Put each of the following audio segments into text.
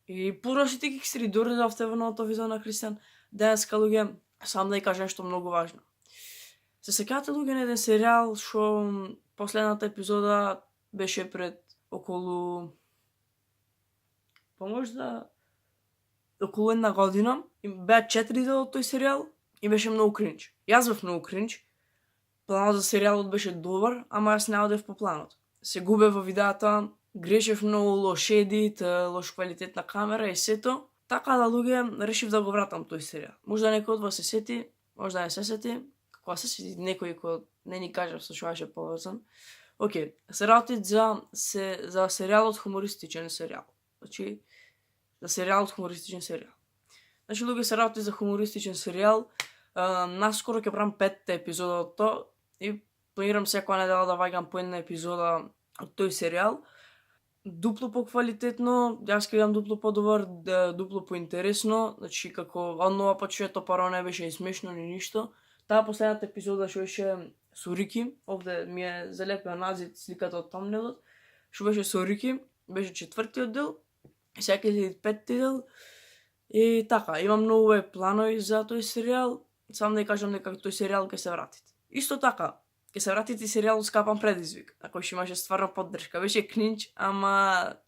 И порашите ги стри доредавте во новото видео на Кристијан. Денеска луѓе, сам да ја кажам нешто многу важно. Се сеќавате луѓе на еден серијал што последната епизода беше пред околу можда околу една година, и беа 4 дела од тој серијал и беше многу кринч. Јас бев многу кринч. Планот за серијалот беше добар, ама јас не одев по планот. Се губев во видеата, грешев многу, лош едит, лош квалитет на камера и сето. Така да луѓе, решив да го вратам тој серијал. Можда некој од вас се сети, можда не се сети. Кога се сети некој кој не ни кажа со што беше поврзан. Океј, се работи за серијалот хумористичен серијал. Значи, за серијалот хумористичен серијал. Значи, луѓе, се работи за хумористичен серијал. Наскоро ќе правам 5 епизода од тоа и планирам секоја недела да ваѓам по една епизода од тој серијал. Дупло поквалитетно, јас ќе видам дупло подобар, дупло поинтересно, значи како однова почето паро не беше и смешно ни ништо. Таа последната епизода што беше со Рики, овде ми е залепена назад сликата од тамнелот, што беше со Рики, беше 4-тиот дел, сега ќе следи 5-ти дел. И така, имам многу планови за тој серијал, сам да ја кажам дека тој серијал ќе се вратите. Исто така, ќе се вратите серијалот Скапан предизвик, на кој што имаше стварно поддршка. Беше клинч, ама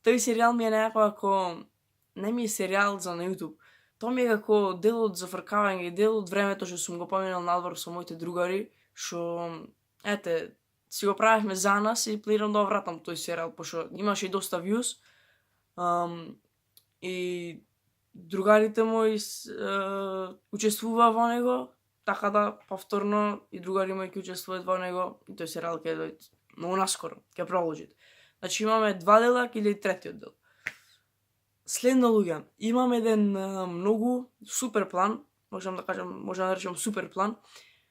тој серијал ми е некако како не ми е серијал за на YouTube. Тоа ми е како дел од зафркавање, дел од времето што сум го поминал надвор со моите другари, што си го правевме за нас и планирам да вратам тој серијал, пошто имаше и доста views. И другарите мои учествуваа во него, така да повторно и другари мои ќе учествуваат во него и тој серијал ќе дојде многу наскоро, ќе продолжи. Значи имаме 2 дела, ќе иде и 3-тиот дел. Следно луѓе, имам еден многу супер план, можам да кажам, можам да речем супер план.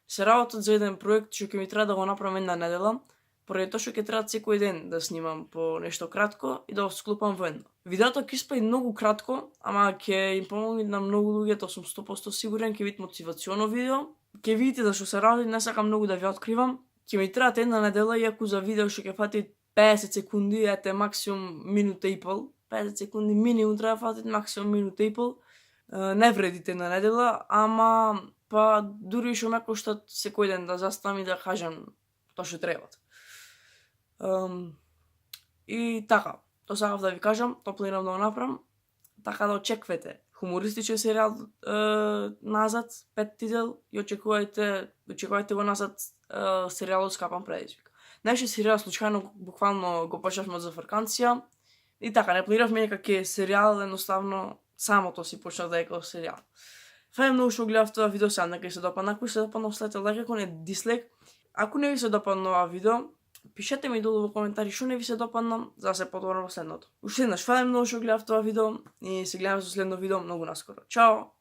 Се работат за еден проект што ќе ми треба да го направам една недела, поради тоа што ќе треба секој ден да снимам по нешто кратко и да го склопам во едно. Видеото ќе испаѓа многу кратко, ама ќе им помогне на многу луѓе, тоа сум 100% сигурен, ќе видите мотивационо видео. Ќе видите зашто се работи, не сакам многу да ви откривам. Ќе ми треба една недела, иако за видео што ќе фати 50 секунди, максимум минута и пол. 50 секунди минимум треба да фатите, максимум минута и пол. Не вредите на недела, ама па дури што ме коштат секој ден да заставам и да кажам тоа што требат. И така, тоа сакав да ви кажам, тоа планирам да го направам, така да очеквате хумористичен серијал назад, 5-ти дел, и очекувајте го назад серијалот Скапан предизвик. Нашиот серијал случајно буквално го почнавме од зафрканција и така, не планиравме некаке серијал, едноставно самото си почнав да е како серијал. Фајам многу што гледав тоа видео, сега нека се допадна, ако се допадна, оставете лайк, ако не дислайк. Ако не ви се допадна ова видео, пишете ми долу во коментари што не ви се допадна, за да се подобрам во следното. Уште еднаш, фајам многу што гледав тоа видео и се гледаме со следно видео многу наскоро. Чао!